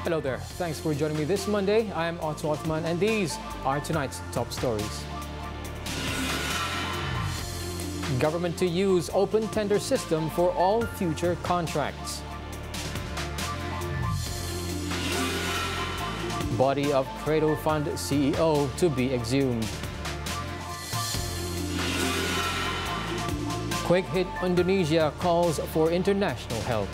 Hello there. Thanks for joining me this Monday. I'm Otto Othman and these are tonight's top stories. Government to use open tender system for all future contracts. Body of Cradle Fund CEO to be exhumed. Quake hit Indonesia calls for international help.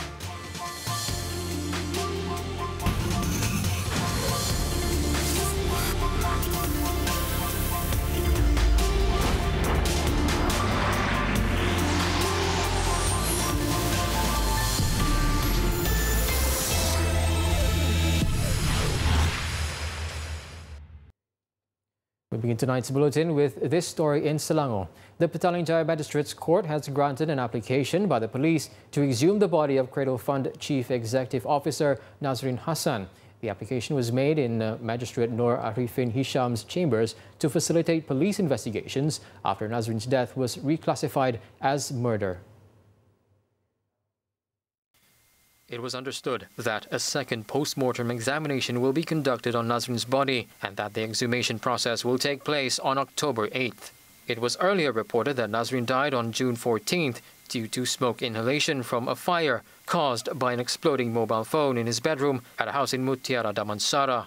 We begin tonight's bulletin with this story in Selangor. The Petaling Jaya Magistrates Court has granted an application by the police to exhume the body of Cradle Fund Chief Executive Officer Nazrin Hassan. The application was made in Magistrate Nur Arifin Hisham's chambers to facilitate police investigations after Nazrin's death was reclassified as murder. It was understood that a second post-mortem examination will be conducted on Nazrin's body and that the exhumation process will take place on October 8th. It was earlier reported that Nazrin died on June 14th due to smoke inhalation from a fire caused by an exploding mobile phone in his bedroom at a house in Mutiara Damansara.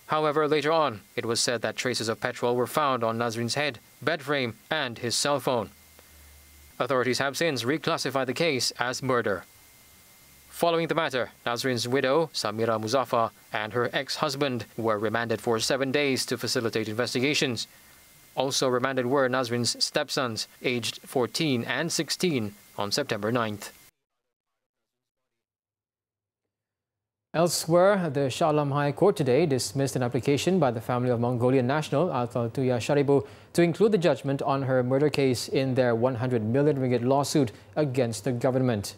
However, later on, it was said that traces of petrol were found on Nazrin's head, bed frame and his cell phone. Authorities have since reclassified the case as murder. Following the matter, Nazrin's widow, Samira Muzaffar, and her ex-husband were remanded for 7 days to facilitate investigations. Also remanded were Nazrin's stepsons, aged 14 and 16, on September 9th. Elsewhere, the Shah Alam High Court today dismissed an application by the family of Mongolian national Altantuya Sharibu to include the judgment on her murder case in their 100 million ringgit lawsuit against the government.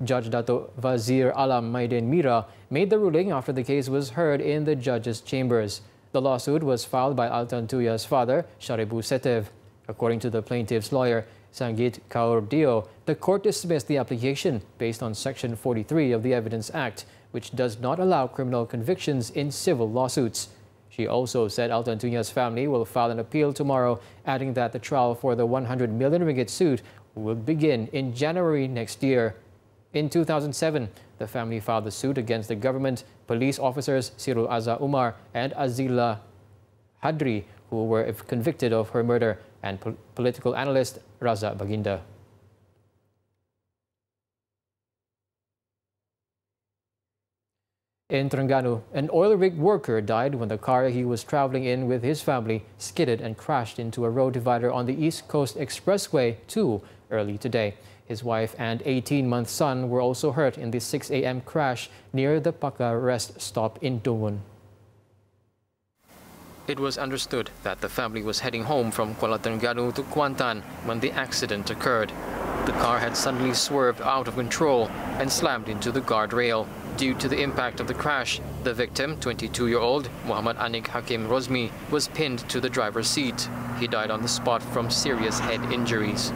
Judge Dato Wazir Alam Maidin Mira made the ruling after the case was heard in the judge's chambers. The lawsuit was filed by Altantuya's father, Sharibu Setev. According to the plaintiff's lawyer, Sangeet Kaur Dio, the court dismissed the application based on Section 43 of the Evidence Act, which does not allow criminal convictions in civil lawsuits. She also said Altantuya's family will file an appeal tomorrow, adding that the trial for the 100 million ringgit suit will begin in January next year. In 2007, the family filed a suit against the government, police officers Sirul Azza Umar and Azila Hadri, who were convicted of her murder, and political analyst Raza Baginda. In Terengganu, an oil rig worker died when the car he was traveling in with his family skidded and crashed into a road divider on the East Coast Expressway 2 early today. His wife and 18-month son were also hurt in the 6 a.m. crash near the Paka rest stop in Dungun. It was understood that the family was heading home from Kuala Terengganu to Kuantan when the accident occurred. The car had suddenly swerved out of control and slammed into the guardrail. Due to the impact of the crash, the victim, 22-year-old Muhammad Anik Hakim Rozmi, was pinned to the driver's seat. He died on the spot from serious head injuries.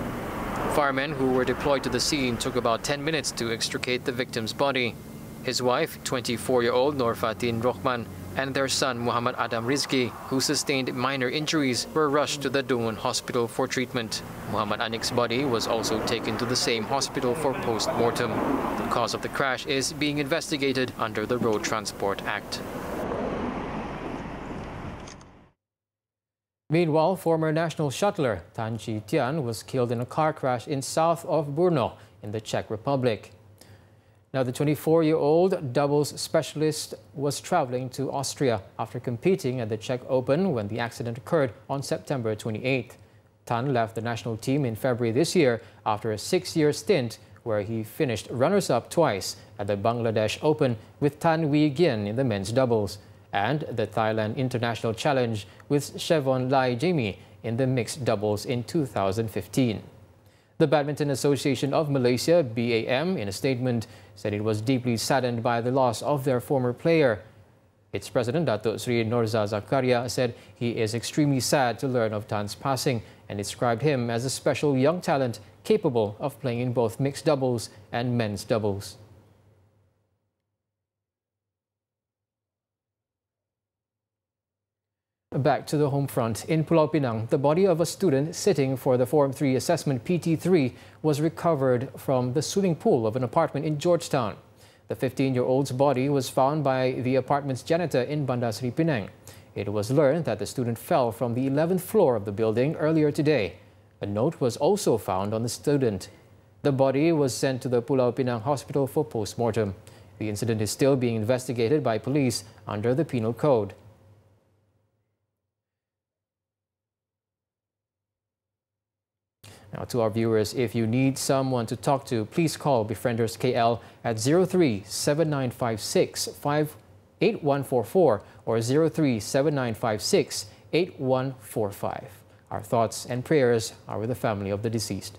Firemen who were deployed to the scene took about 10 minutes to extricate the victim's body. His wife, 24-year-old Norfatin Rohman, and their son Muhammad Adam Rizki, who sustained minor injuries, were rushed to the Dungun hospital for treatment. Muhammad Anik's body was also taken to the same hospital for post-mortem. The cause of the crash is being investigated under the Road Transport Act. Meanwhile, former national shuttler Tan Chi Tian was killed in a car crash in south of Brno in the Czech Republic. Now, the 24-year-old doubles specialist was traveling to Austria after competing at the Czech Open when the accident occurred on September 28th. Tan left the national team in February this year after a 6-year stint where he finished runners-up twice at the Bangladesh Open with Tan Wee Gien in the men's doubles, and the Thailand International Challenge with Chevon Lai Jamie in the mixed doubles in 2015. The Badminton Association of Malaysia, BAM, in a statement said it was deeply saddened by the loss of their former player. Its president, Datuk Sri Norza Zakaria, said he is extremely sad to learn of Tan's passing and described him as a special young talent capable of playing in both mixed doubles and men's doubles. Back to the home front. In Pulau Pinang, the body of a student sitting for the Form 3 assessment PT3 was recovered from the swimming pool of an apartment in Georgetown. The 15-year-old's body was found by the apartment's janitor in Bandar Seri Penang. It was learned that the student fell from the 11th floor of the building earlier today. A note was also found on the student. The body was sent to the Pulau Pinang hospital for post-mortem. The incident is still being investigated by police under the Penal Code. Now, to our viewers, if you need someone to talk to, please call Befrienders KL at 03-7956-8144 or 03-7956-8145. Our thoughts and prayers are with the family of the deceased.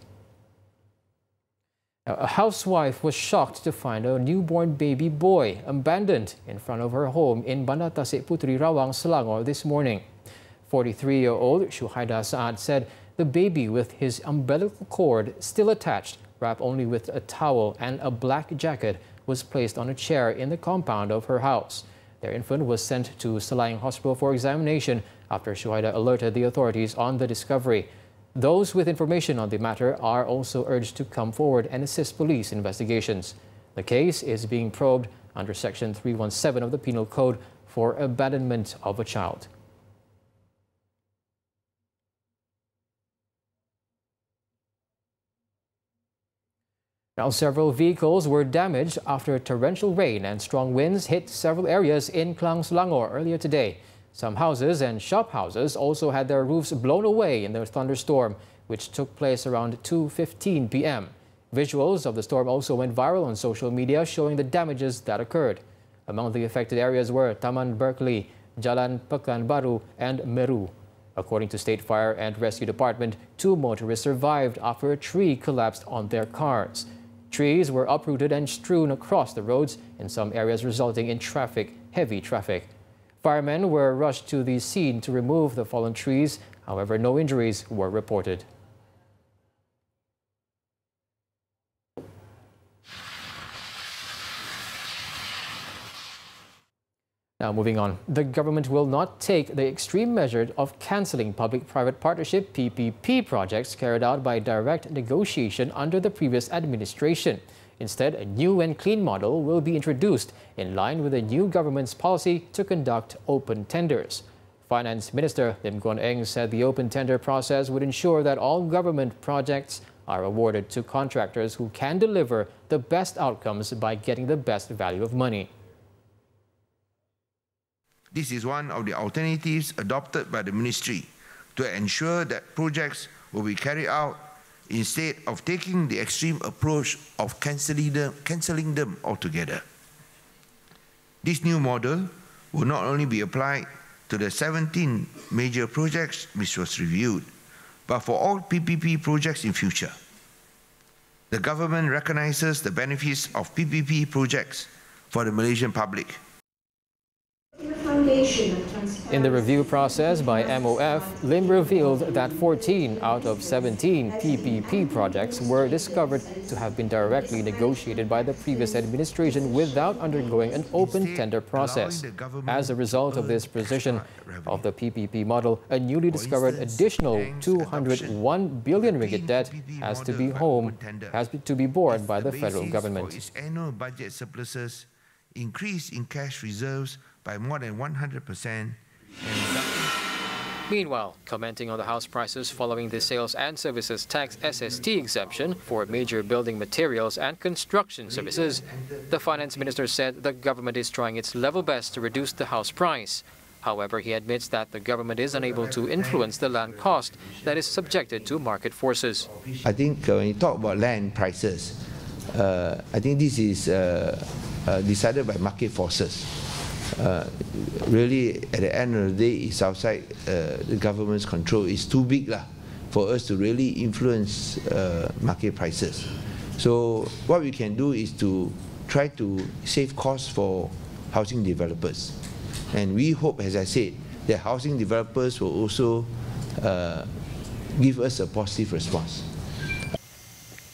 Now, a housewife was shocked to find a newborn baby boy abandoned in front of her home in Bandar Tasik Puteri Rawang, Selangor this morning. 43-year-old Shuhaida Saad said the baby with his umbilical cord still attached, wrapped only with a towel and a black jacket, was placed on a chair in the compound of her house. Their infant was sent to Selayang Hospital for examination after Shuhaida alerted the authorities on the discovery. Those with information on the matter are also urged to come forward and assist police investigations. The case is being probed under Section 317 of the Penal Code for abandonment of a child. Now, several vehicles were damaged after torrential rain and strong winds hit several areas in Klang, Selangor earlier today. Some houses and shop houses also had their roofs blown away in the thunderstorm, which took place around 2:15 p.m. Visuals of the storm also went viral on social media, showing the damages that occurred. Among the affected areas were Taman Berkeley, Jalan Pekan Baru, and Meru. According to State Fire and Rescue Department, 2 motorists survived after a tree collapsed on their cars. Trees were uprooted and strewn across the roads in some areas, resulting in heavy traffic. Firemen were rushed to the scene to remove the fallen trees. However, no injuries were reported. Now, moving on. The government will not take the extreme measure of cancelling public-private partnership PPP projects carried out by direct negotiation under the previous administration. Instead, a new and clean model will be introduced in line with the new government's policy to conduct open tenders. Finance Minister Lim Guan Eng said the open tender process would ensure that all government projects are awarded to contractors who can deliver the best outcomes by getting the best value of money. This is one of the alternatives adopted by the ministry to ensure that projects will be carried out instead of taking the extreme approach of cancelling them altogether. This new model will not only be applied to the 17 major projects which was reviewed, but for all PPP projects in future. The government recognizes the benefits of PPP projects for the Malaysian public. In the review process by MOF, Lim revealed that 14 out of 17 PPP projects were discovered to have been directly negotiated by the previous administration without undergoing an open tender process. As a result of this precision of the PPP model, a newly discovered additional 201 billion ringgit debt has to be borne by the federal government. Its annual budget surpluses, increase in cash reserves by more than 100%. Meanwhile, commenting on the house prices following the Sales and Services Tax SST exemption for major building materials and construction services, the Finance Minister said the government is trying its level best to reduce the house price. However, he admits that the government is unable to influence the land cost that is subjected to market forces. I think when you talk about land prices, I think this is decided by market forces. Really, at the end of the day, it's outside the government's control. It's too big for us to really influence market prices. So what we can do is to try to save costs for housing developers. And we hope, as I said, that housing developers will also give us a positive response.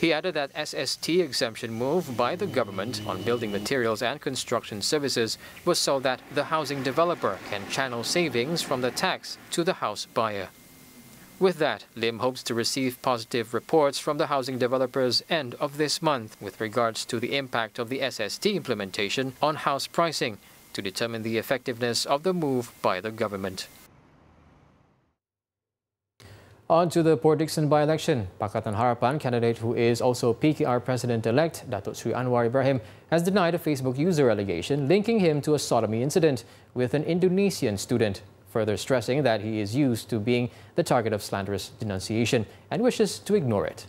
He added that SST exemption move by the government on building materials and construction services was so that the housing developer can channel savings from the tax to the house buyer. With that, Lim hopes to receive positive reports from the housing developers end of this month with regards to the impact of the SST implementation on house pricing to determine the effectiveness of the move by the government. On to the Port Dickson by-election. Pakatan Harapan candidate who is also PKR President-elect, Datuk Sri Anwar Ibrahim, has denied a Facebook user allegation linking him to a sodomy incident with an Indonesian student, further stressing that he is used to being the target of slanderous denunciation and wishes to ignore it.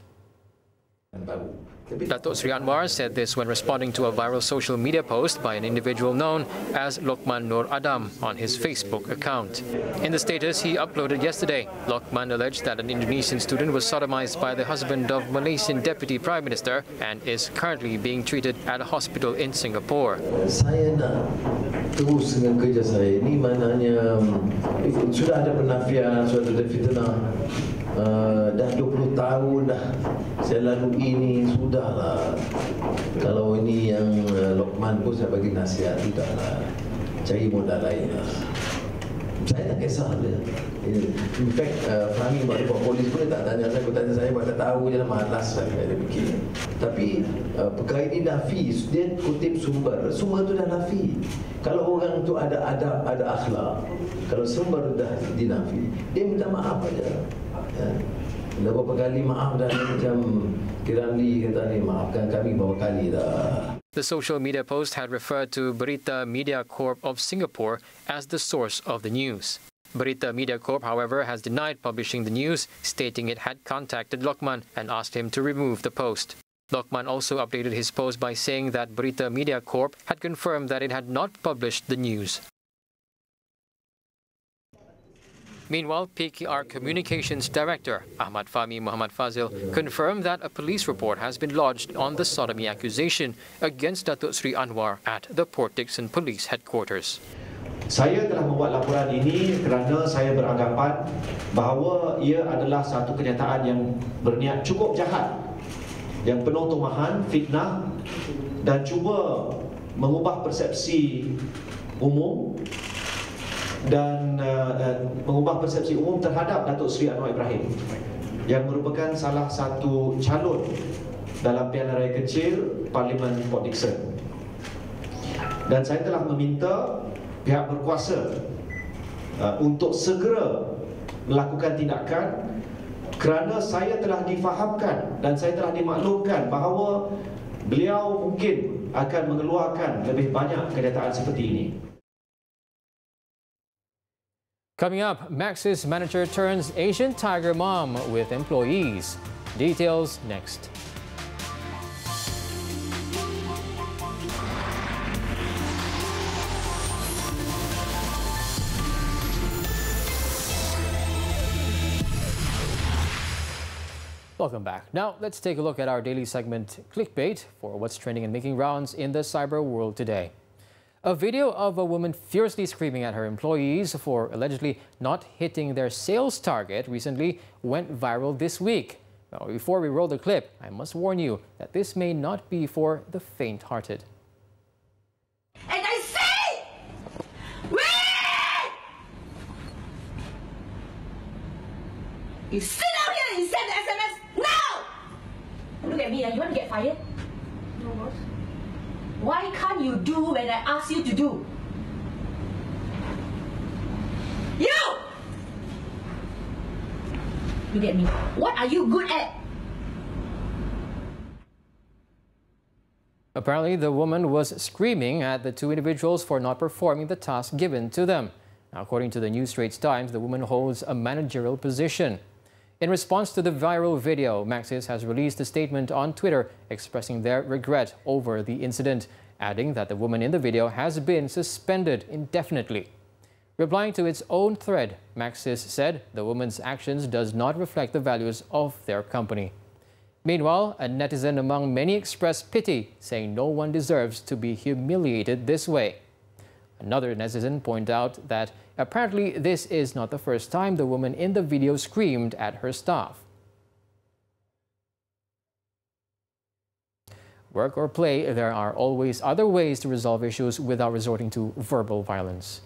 Datuk Sri Anwar said this when responding to a viral social media post by an individual known as Lokman Nur Adam on his Facebook account. In the status he uploaded yesterday, Lokman alleged that an Indonesian student was sodomized by the husband of Malaysian Deputy Prime Minister and is currently being treated at a hospital in Singapore. Saya nak terus dengan kerja saya. Ini maknanya sudah ada penafian, sudah ada fitnah. Dah 20 tahun dah saya lalui ini, sudahlah. Kalau ini yang Lokman pun saya bagi nasihat, sudahlah, cari modal lain lah. Saya tak kisah dia. In fact, Fahmi buat report polis pun tak tanya saya, tanya saya buat tak tahu je lah, malas saya fikir. Tapi perkara ini nafi, dia kutip sumber tu dah nafi. Kalau orang tu ada adab, ada akhlak, kalau sumber dah dinafi, dia minta maaf aja. Dah berapa kali maaf dah, macam Kiramli kata ni, maafkan kami berapa kali dah. The social media post had referred to Berita Media Corp of Singapore as the source of the news. Berita Media Corp, however, has denied publishing the news, stating it had contacted Lokman and asked him to remove the post. Lokman also updated his post by saying that Berita Media Corp had confirmed that it had not published the news. Meanwhile, PKR Communications Director Ahmad Fahmi Muhammad Fazil confirmed that a police report has been lodged on the sodomy accusation against Datuk Sri Anwar at the Port Dickson Police Headquarters. Saya telah membuat laporan ini kerana saya beranggapan bahawa ia adalah satu kenyataan yang berniat cukup jahat, yang penuh tumahan, fitnah dan cuba mengubah persepsi umum dan mengubah persepsi umum terhadap Datuk Sri Anwar Ibrahim yang merupakan salah satu calon dalam pilihan raya kecil Parlimen Port Dickson. Dan saya telah meminta pihak berkuasa untuk segera melakukan tindakan kerana saya telah difahamkan dan saya telah dimaklumkan bahawa beliau mungkin akan mengeluarkan lebih banyak kenyataan seperti ini. Coming up, Max's manager turns Asian tiger mom with employees. Details next. Welcome back. Now, let's take a look at our daily segment, Clickbait, for what's trending and making rounds in the cyber world today. A video of a woman fiercely screaming at her employees for allegedly not hitting their sales target recently went viral this week. Now, before we roll the clip, I must warn you that this may not be for the faint-hearted. And I say, wait! You sit down here and you send the SMS now! Look at me, you want to get fired? No, boss. Why can't you do when I ask you to do? You! Look at me. What are you good at? Apparently, the woman was screaming at the two individuals for not performing the task given to them. Now, according to the New Straits Times, the woman holds a managerial position. In response to the viral video, Maxis has released a statement on Twitter expressing their regret over the incident, adding that the woman in the video has been suspended indefinitely. Replying to its own thread, Maxis said the woman's actions does not reflect the values of their company. Meanwhile, a netizen among many expressed pity, saying no one deserves to be humiliated this way. Another netizen pointed out that apparently this is not the first time the woman in the video screamed at her staff. work or play, there are always other ways to resolve issues without resorting to verbal violence.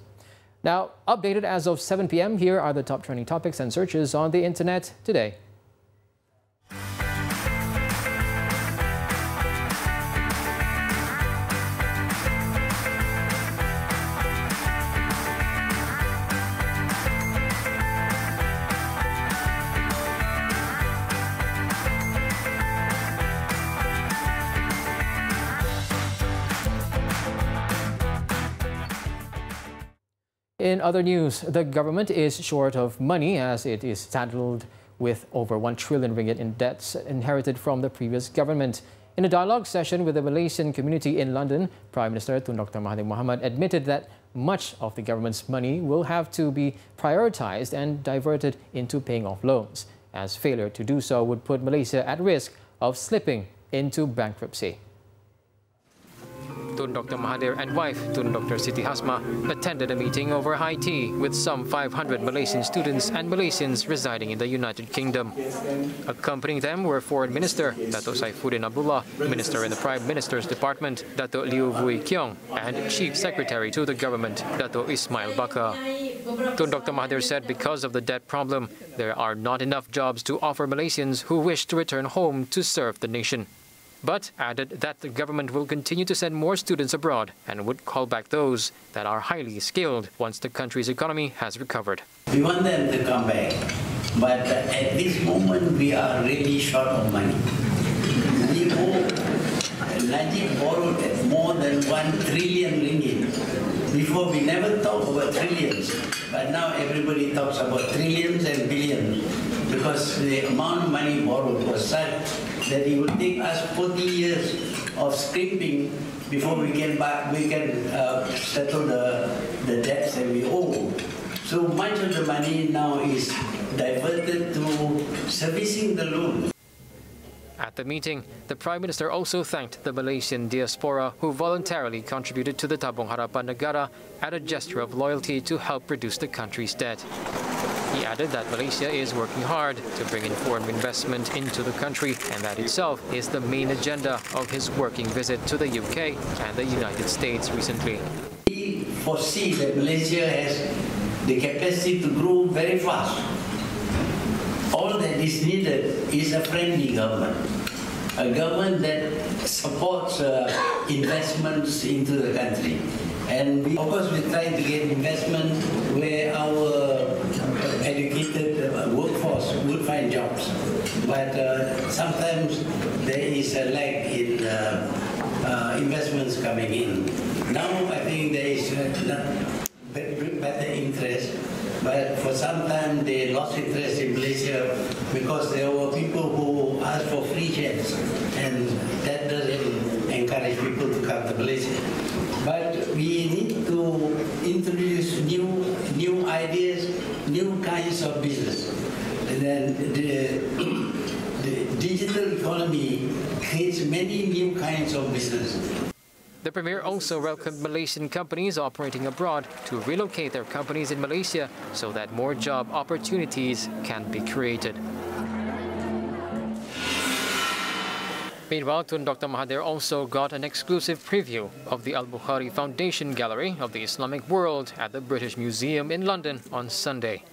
Now, updated as of 7 p.m., here are the top trending topics and searches on the internet today. In other news, the government is short of money as it is saddled with over 1 trillion ringgit in debts inherited from the previous government. In a dialogue session with the Malaysian community in London, Prime Minister Tun Dr. Mahathir admitted that much of the government's money will have to be prioritised and diverted into paying off loans, as failure to do so would put Malaysia at risk of slipping into bankruptcy. Tun Dr. Mahathir and wife, Tun Dr. Siti Hasmah, attended a meeting over high tea with some 500 Malaysian students and Malaysians residing in the United Kingdom. Accompanying them were Foreign Minister Dato' Saifuddin Abdullah, Minister in the Prime Minister's Department Dato' Liu Vui Kiong, and Chief Secretary to the government Dato' Ismail Bakar. Tun Dr. Mahathir said because of the debt problem, there are not enough jobs to offer Malaysians who wish to return home to serve the nation, but added that the government will continue to send more students abroad and would call back those that are highly skilled once the country's economy has recovered. We want them to come back, but at this moment we are really short of money. Najib borrowed more than 1 trillion ringgit. Before we never talked about trillions, but now everybody talks about trillions and billions because the amount of money borrowed was such that it will take us 40 years of scrimping before we can settle the debts that we owe. So much of the money now is diverted to servicing the loan. At the meeting, the Prime Minister also thanked the Malaysian diaspora who voluntarily contributed to the Tabung Harapan Negara as a gesture of loyalty to help reduce the country's debt. He added that Malaysia is working hard to bring in foreign investment into the country, and that itself is the main agenda of his working visit to the UK and the United States recently. We foresee that Malaysia has the capacity to grow very fast. All that is needed is a friendly government, a government that supports investments into the country. And of course, we try to get investment where our educated workforce would find jobs. But sometimes there is a lag in investments coming in. Now I think there is better interest. But for some time they lost interest in Malaysia because there were people who asked for free shares, and that doesn't encourage people to come to Malaysia. But we need to introduce new ideas, new kinds of business. And then the digital economy creates many new kinds of business. The Premier also welcomed Malaysian companies operating abroad to relocate their companies in Malaysia so that more job opportunities can be created. Meanwhile, Tun Dr. Mahathir also got an exclusive preview of the Al-Bukhari Foundation Gallery of the Islamic World at the British Museum in London on Sunday.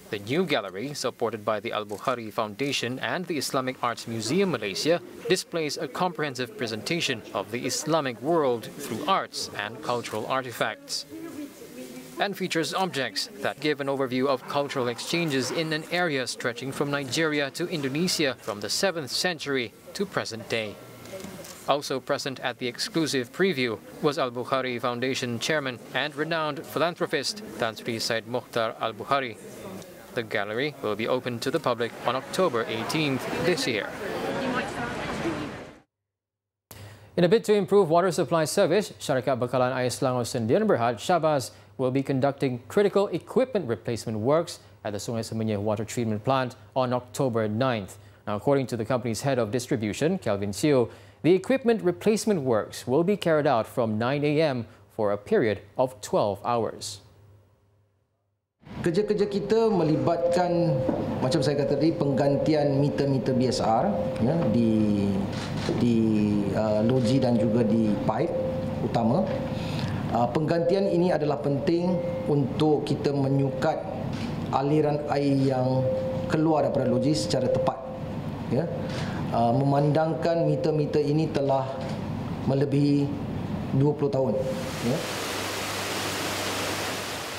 The new gallery, supported by the Al-Bukhari Foundation and the Islamic Arts Museum Malaysia, displays a comprehensive presentation of the Islamic world through arts and cultural artifacts, and features objects that give an overview of cultural exchanges in an area stretching from Nigeria to Indonesia from the 7th century to present day. Also present at the exclusive preview was Al-Bukhari Foundation Chairman and renowned philanthropist Tan Sri Said Mukhtar Al-Bukhari. The gallery will be open to the public on October 18th this year. In a bid to improve water supply service, Syarikat Bekalan Air Selangor Sdn Bhd Syabas will be conducting critical equipment replacement works at the Sungai Semenyih water treatment plant on October 9th. Now, according to the company's head of distribution, Kelvin Seo, the equipment replacement works will be carried out from 9 a.m. for a period of 12 hours. Kerja-kerja kita melibatkan, macam saya kata tadi, penggantian meter-meter BSR ya, di loji dan juga di pipe utama. Penggantian ini adalah penting untuk kita menyukat aliran air yang keluar daripada loji secara tepat. Ya. Memandangkan meter-meter ini telah melebihi 20 tahun. Ya.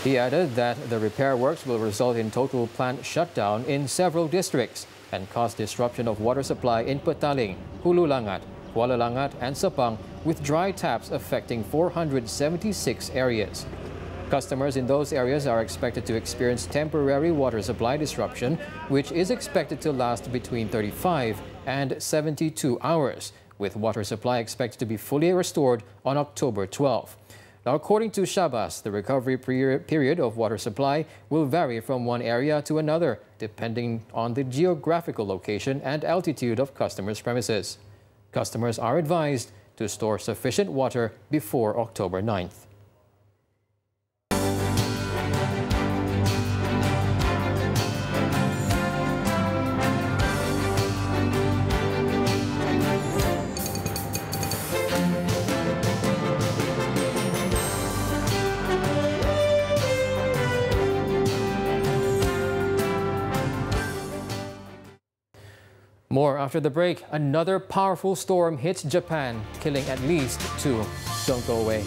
He added that the repair works will result in total plant shutdown in several districts and cause disruption of water supply in Petaling, Hulu Langat, Kuala Langat and Sepang, with dry taps affecting 476 areas. Customers in those areas are expected to experience temporary water supply disruption, which is expected to last between 35 and 72 hours, with water supply expected to be fully restored on October 12. Now, according to Shabas, the recovery period of water supply will vary from one area to another, depending on the geographical location and altitude of customers' premises. Customers are advised to store sufficient water before October 9th. More after the break. Another powerful storm hits Japan, killing at least 2. Don't go away.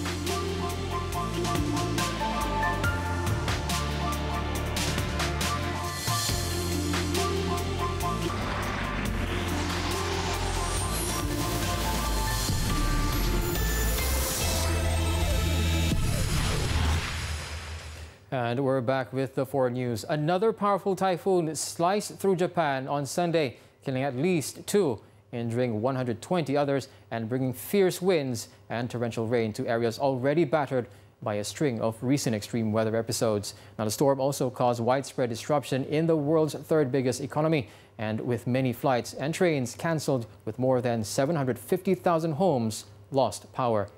And we're back with the 4 news. Another powerful typhoon sliced through Japan on Sunday, killing at least 2, injuring 120 others and bringing fierce winds and torrential rain to areas already battered by a string of recent extreme weather episodes. Now, the storm also caused widespread disruption in the world's 3rd biggest economy, and with many flights and trains cancelled, with more than 750,000 homes lost power.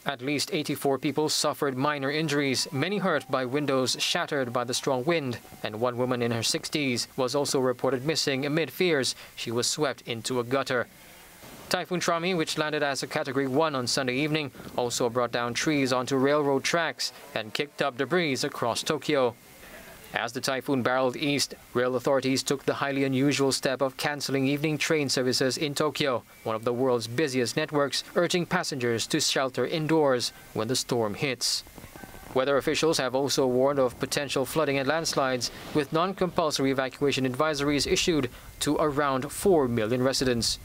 At least 84 people suffered minor injuries, many hurt by windows shattered by the strong wind, and one woman in her 60s was also reported missing amid fears she was swept into a gutter. Typhoon Trami, which landed as a Category 1 on Sunday evening, also brought down trees onto railroad tracks and kicked up debris across Tokyo. As the typhoon barreled east, rail authorities took the highly unusual step of cancelling evening train services in Tokyo, one of the world's busiest networks, urging passengers to shelter indoors when the storm hits. Weather officials have also warned of potential flooding and landslides, with non-compulsory evacuation advisories issued to around 4 million residents.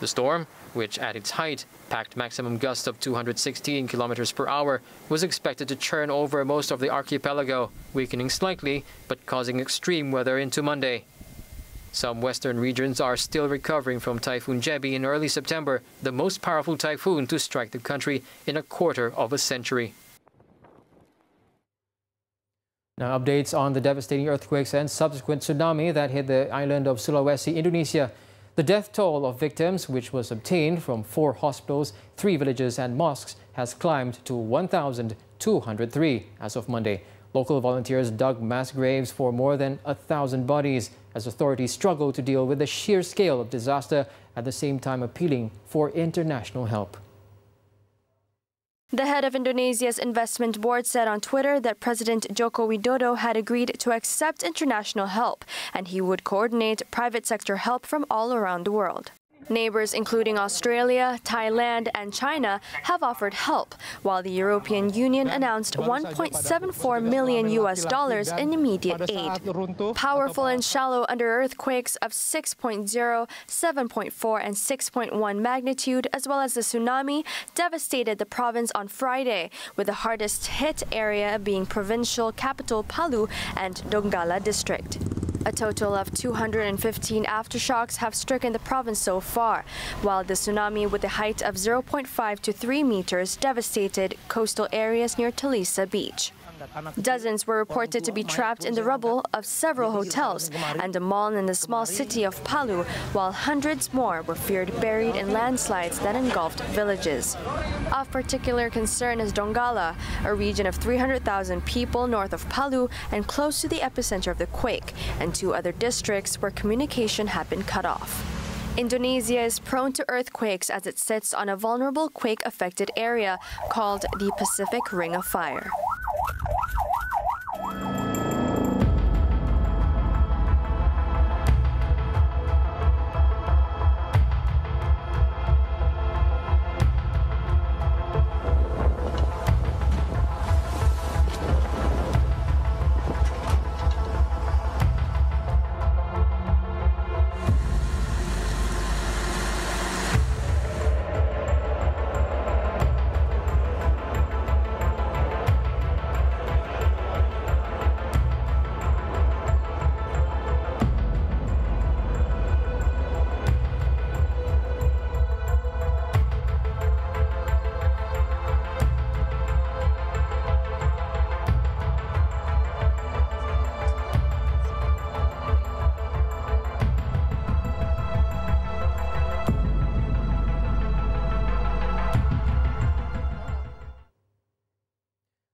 The storm, which at its height packed maximum gusts of 216 kilometers per hour, was expected to churn over most of the archipelago, weakening slightly but causing extreme weather into Monday. Some western regions are still recovering from Typhoon Jebi in early September, the most powerful typhoon to strike the country in a quarter of a century. Now, updates on the devastating earthquakes and subsequent tsunami that hit the island of Sulawesi, Indonesia. The death toll of victims, which was obtained from 4 hospitals, 3 villages and mosques, has climbed to 1,203 as of Monday. Local volunteers dug mass graves for more than 1,000 bodies as authorities struggle to deal with the sheer scale of disaster, at the same time appealing for international help. The head of Indonesia's investment board said on Twitter that President Joko Widodo had agreed to accept international help, and he would coordinate private sector help from all around the world. Neighbors including Australia, Thailand and China have offered help, while the European Union announced $1.74 million in immediate aid. Powerful and shallow under-earthquakes of 6.0, 7.4 and 6.1 magnitude, as well as the tsunami, devastated the province on Friday, with the hardest hit area being provincial capital Palu and Donggala district. A total of 215 aftershocks have stricken the province so far, while the tsunami with a height of 0.5 to 3 meters devastated coastal areas near Talisa Beach. Dozens were reported to be trapped in the rubble of several hotels and a mall in the small city of Palu, while hundreds more were feared buried in landslides that engulfed villages. Of particular concern is Donggala, a region of 300,000 people north of Palu and close to the epicenter of the quake, and 2 other districts where communication had been cut off. Indonesia is prone to earthquakes as it sits on a vulnerable quake-affected area called the Pacific Ring of Fire.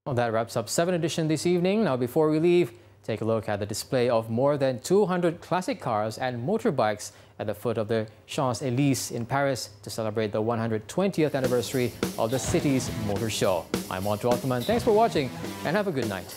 Well, that wraps up 7 Edition this evening. Now, before we leave, take a look at the display of more than 200 classic cars and motorbikes at the foot of the Champs-Élysées in Paris to celebrate the 120th anniversary of the city's motor show. I'm Tonton. Thanks for watching and have a good night.